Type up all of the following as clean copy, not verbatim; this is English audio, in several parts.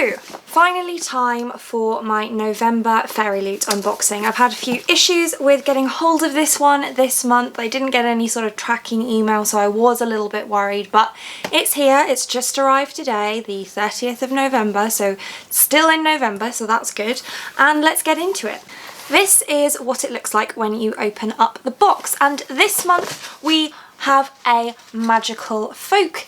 So, finally time for my November FAIRYLOOT unboxing. I've had a few issues with getting hold of this one this month. I didn't get any sort of tracking email, so I was a little bit worried, but it's here. It's just arrived today, the 30th of November, so still in November, so that's good. And let's get into it. This is what it looks like when you open up the box, and this month we have a magical folk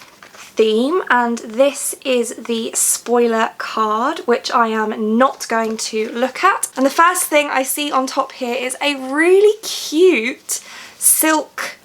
theme, and this is the spoiler card, which I am not going to look at. And the first thing I see on top here is a really cute silk,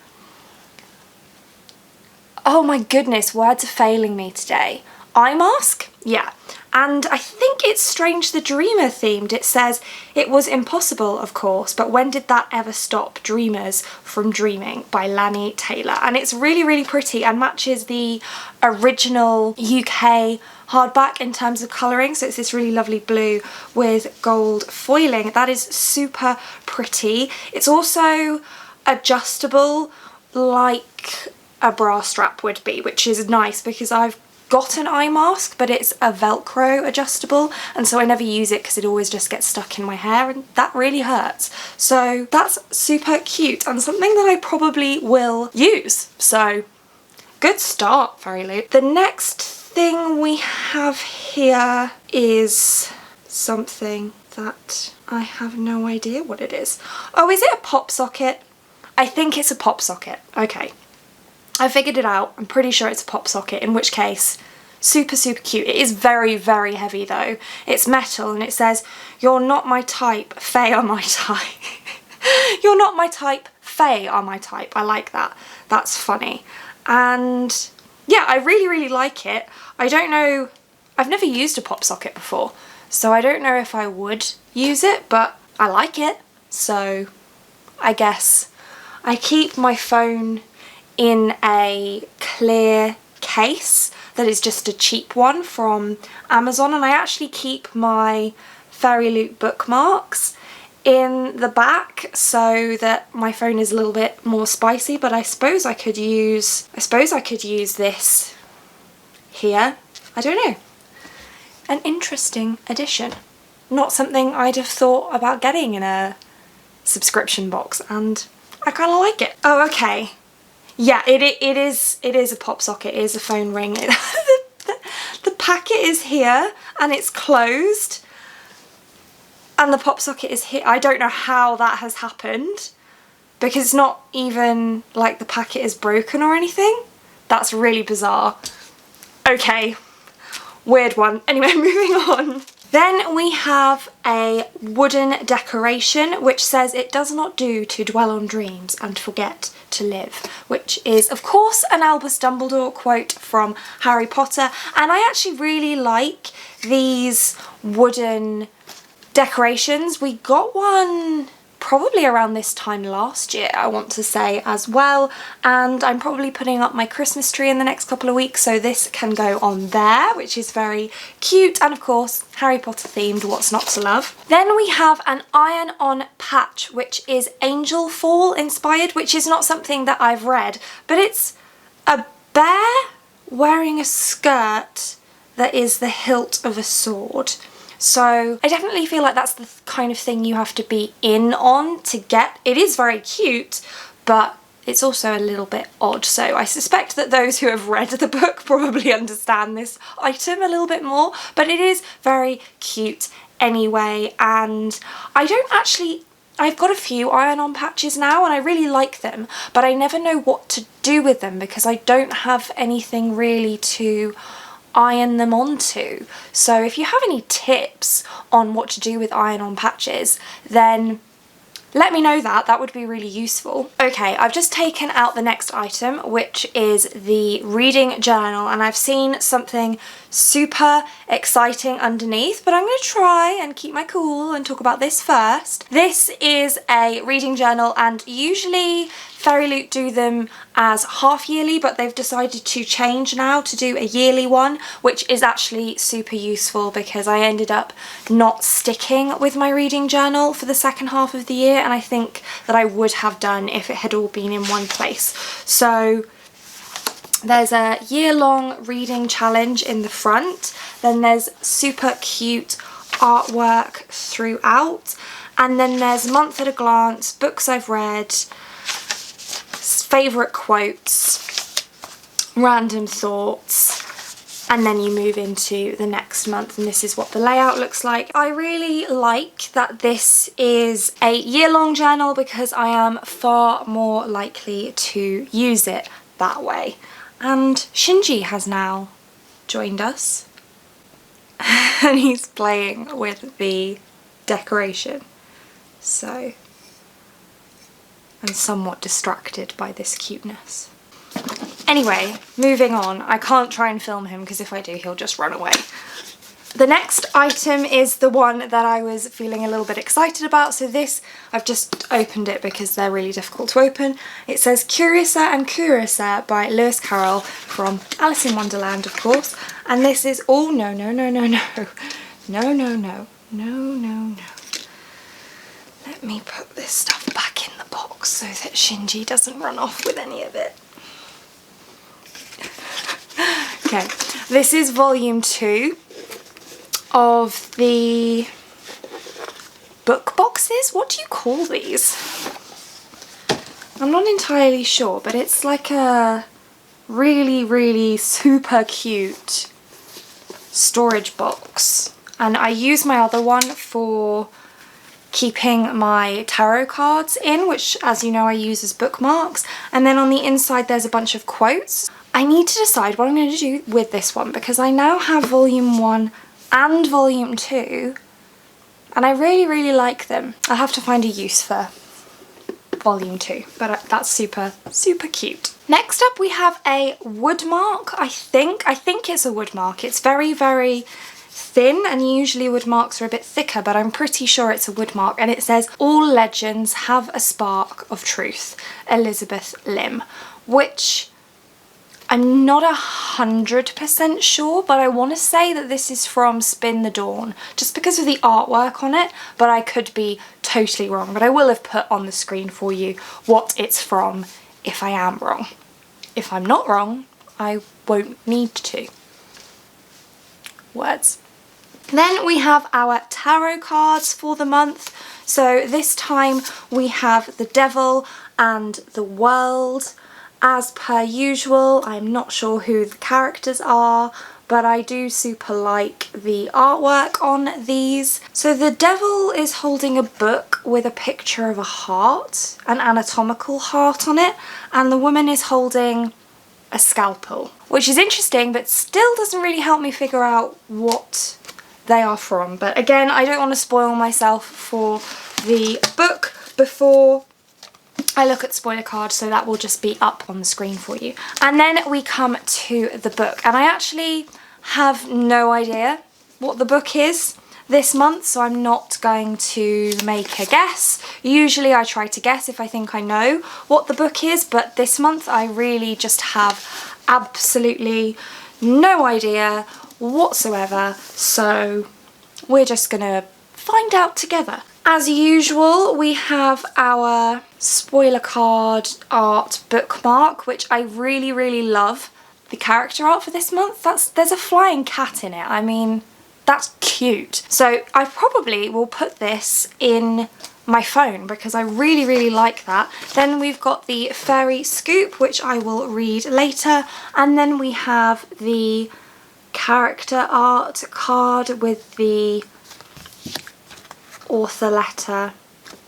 oh my goodness, words are failing me today, eye mask? Yeah. And I think it's Strange the Dreamer themed. It says, "It was impossible, of course, but when did that ever stop dreamers from dreaming?" by Lani Taylor. And it's really, really pretty and matches the original UK hardback in terms of colouring. So it's this really lovely blue with gold foiling. That is super pretty. It's also adjustable like a bra strap would be, which is nice because I've got an eye mask, but it's a Velcro adjustable, and so I never use it because it always just gets stuck in my hair and that really hurts. So that's super cute and something that I probably will use. So good start, FAIRYLOOT. The next thing we have here is something that I have no idea what it is. Oh, is it a pop socket? I think it's a pop socket. Okay. I figured it out. I'm pretty sure it's a pop socket, in which case, super, super cute. It is very, very heavy though. It's metal and it says, "You're not my type, Fae are my type." You're not my type, Fae are my type. I like that. That's funny. And yeah, I really, really like it. I don't know, I've never used a pop socket before, so I don't know if I would use it, but I like it. So I guess I keep my phone in a clear case that is just a cheap one from Amazon, and I actually keep my FAIRYLOOT bookmarks in the back so that my phone is a little bit more spicy. But I suppose I could use this here. I don't know. An interesting addition. Not something I'd have thought about getting in a subscription box, and I kind of like it. Oh, okay. Yeah, it is a pop socket. It is a phone ring. The packet is here and it's closed, and the pop socket is here. I don't know how that has happened because it's not even like the packet is broken or anything. That's really bizarre. Okay, weird one. Anyway, moving on. Then we have a wooden decoration which says, "It does not do to dwell on dreams and forget to live," which is of course an Albus Dumbledore quote from Harry Potter. And I actually really like these wooden decorations. We got one probably around this time last year, I want to say, as well, and I'm probably putting up my Christmas tree in the next couple of weeks, so this can go on there, which is very cute, and of course Harry Potter themed, what's not to love. Then we have an iron-on patch which is Angel Fall inspired, which is not something that I've read, but it's a bear wearing a skirt that is the hilt of a sword. So I definitely feel like that's the kind of thing you have to be in on to get. It is very cute, but it's also a little bit odd. So I suspect that those who have read the book probably understand this item a little bit more, but it is very cute anyway. And I've got a few iron-on patches now and I really like them, but I never know what to do with them because I don't have anything really to iron them onto. So if you have any tips on what to do with iron-on patches, then let me know that. That would be really useful. Okay, I've just taken out the next item, which is the reading journal, and I've seen something super exciting underneath, but I'm going to try and keep my cool and talk about this first. This is a reading journal, and usually FAIRYLOOT do them as half yearly, but they've decided to change now to do a yearly one, which is actually super useful because I ended up not sticking with my reading journal for the second half of the year, and I think that I would have done if it had all been in one place. So There's a year-long reading challenge in the front. Then there's super cute artwork throughout. And then there's month at a glance, books I've read, favourite quotes, random thoughts, and then you move into the next month, and this is what the layout looks like. I really like that this is a year-long journal because I am far more likely to use it that way. And Shinji has now joined us and he's playing with the decoration. So I'm somewhat distracted by this cuteness. Anyway, moving on. I can't try and film him because if I do, he'll just run away. The next item is the one that I was feeling a little bit excited about. So this, I've just opened it because they're really difficult to open. It says Curiouser and Curiouser by Lewis Carroll from Alice in Wonderland, of course. And this is, oh no, no, no, no, no. No, no, no, no, no, no. Let me put this stuff back in the box so that Shinji doesn't run off with any of it. Okay, this is volume 2 of the book boxes. What do you call these? I'm not entirely sure, but it's like a really, really super cute storage box. And I use my other one for keeping my tarot cards in, which, as you know, I use as bookmarks. And then on the inside there's a bunch of quotes. I need to decide what I'm going to do with this one because I now have volume 1 and volume 2 and I really, really like them. I'll have to find a use for volume 2, but that's super, super cute. Next up we have a woodmark, I think it's a woodmark. It's very, very thin, and usually woodmarks are a bit thicker, but I'm pretty sure it's a woodmark, and it says all legends have a spark of truth, Elizabeth Lim, which I'm not 100% sure, but I want to say that this is from Spin the Dawn, just because of the artwork on it, but I could be totally wrong. But I will have put on the screen for you what it's from if I am wrong. If I'm not wrong, I won't need to. Words. Then we have our tarot cards for the month. So this time we have the Devil and the World. As per usual, I'm not sure who the characters are, but I do super like the artwork on these. So the Devil is holding a book with a picture of a heart, an anatomical heart on it, and the woman is holding a scalpel, which is interesting, but still doesn't really help me figure out what they are from. But again, I don't want to spoil myself for the book before I look at the spoiler card, so that will just be up on the screen for you. And then we come to the book, and I actually have no idea what the book is this month, so I'm not going to make a guess. Usually I try to guess if I think I know what the book is, but this month I really just have absolutely no idea whatsoever, so we're just gonna find out together. As usual, we have our spoiler card art bookmark, which I really, really love the character art for this month. There's a flying cat in it. I mean, that's cute. So I probably will put this in my phone because I really, really like that. Then we've got the Fairy Scoop, which I will read later. And then we have the character art card with the author letter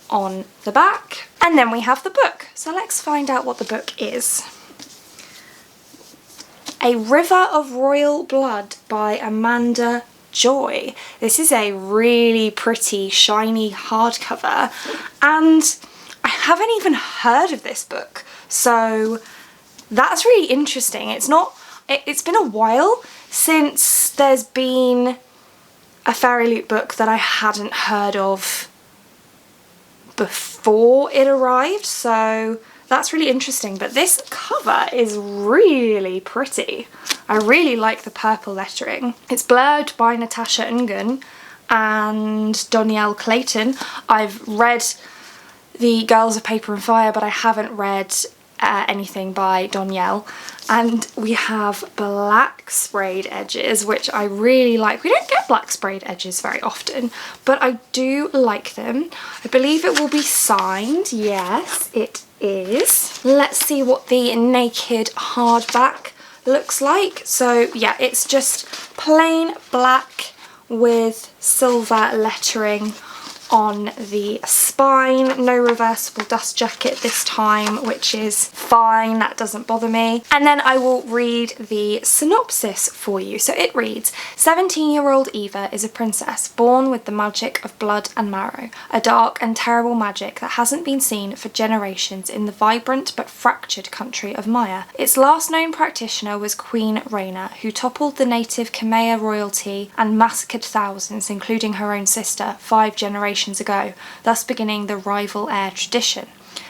on the back, and then we have the book. So let's find out what the book is. A River of Royal Blood by Amanda Joy. This is a really pretty shiny hardcover, and I haven't even heard of this book, so that's really interesting. It's been a while since there's been a FAIRYLOOT book that I hadn't heard of before it arrived, so that's really interesting. But this cover is really pretty. I really like the purple lettering. It's blurred by Natasha Ungun and Donielle Clayton. I've read The Girls of Paper and Fire, but I haven't read anything by Danielle. And we have Blacksprayed edges, which I really like. We don't get Blacksprayed edges very often, but I do like them. I believe it will be signed. Yes, it is. Let's see what the naked hardback looks like. So yeah, it's just plain black with silver lettering on the spine. No reversible dust jacket this time, which is fine, that doesn't bother me. And then I will read the synopsis for you. So it reads, 17-year-old Eva is a princess born with the magic of blood and marrow, a dark and terrible magic that hasn't been seen for generations in the vibrant but fractured country of Maya. Its last known practitioner was Queen Rhaena, who toppled the native Khmer royalty and massacred thousands, including her own sister, 5 generations ago, thus beginning the rival heir tradition.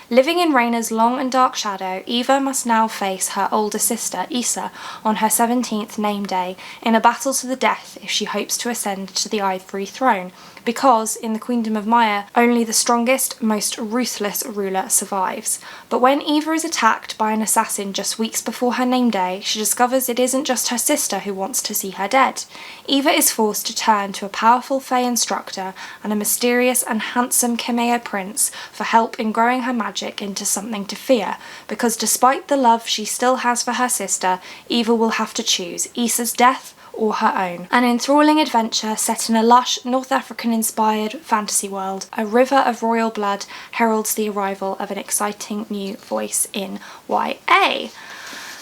Living in Rhaena's long and dark shadow, Eva must now face her older sister, Issa, on her 17th name day, in a battle to the death if she hopes to ascend to the Ivory Throne, because, in the Queendom of Maya, only the strongest, most ruthless ruler survives. But when Eva is attacked by an assassin just weeks before her name day, she discovers it isn't just her sister who wants to see her dead. Eva is forced to turn to a powerful Fae instructor and a mysterious and handsome Khmer prince for help in growing her magic into something to fear, because despite the love she still has for her sister, Eva will have to choose Issa's death or her own. An enthralling adventure set in a lush, North African-inspired fantasy world. A river of royal blood heralds the arrival of an exciting new voice in YA.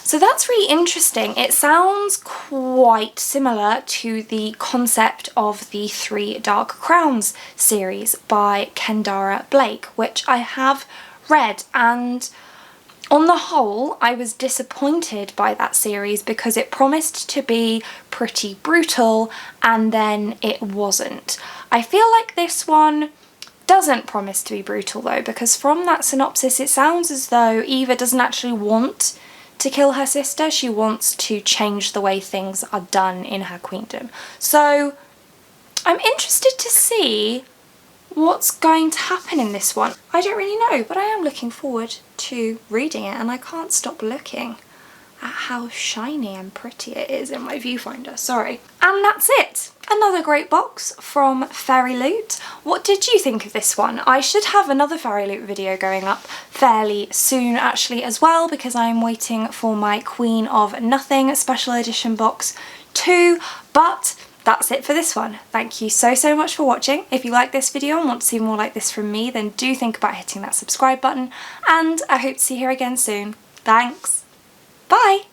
So that's really interesting. It sounds quite similar to the concept of the 3 Dark Crowns series by Kendara Blake, which I have read, and on the whole, I was disappointed by that series because it promised to be pretty brutal and then it wasn't. I feel like this one doesn't promise to be brutal though, because from that synopsis it sounds as though Eva doesn't actually want to kill her sister. She wants to change the way things are done in her queendom. So I'm interested to see what's going to happen in this one. I don't really know, but I am looking forward to reading it, and I can't stop looking at how shiny and pretty it is in my viewfinder, sorry. And that's it. Another great box from FAIRYLOOT. What did you think of this one? I should have another FAIRYLOOT video going up fairly soon actually as well, because I'm waiting for my Queen of Nothing special edition box too, but that's it for this one. Thank you so much for watching. If you like this video and want to see more like this from me, then do think about hitting that subscribe button, and I hope to see you here again soon. Thanks. Bye.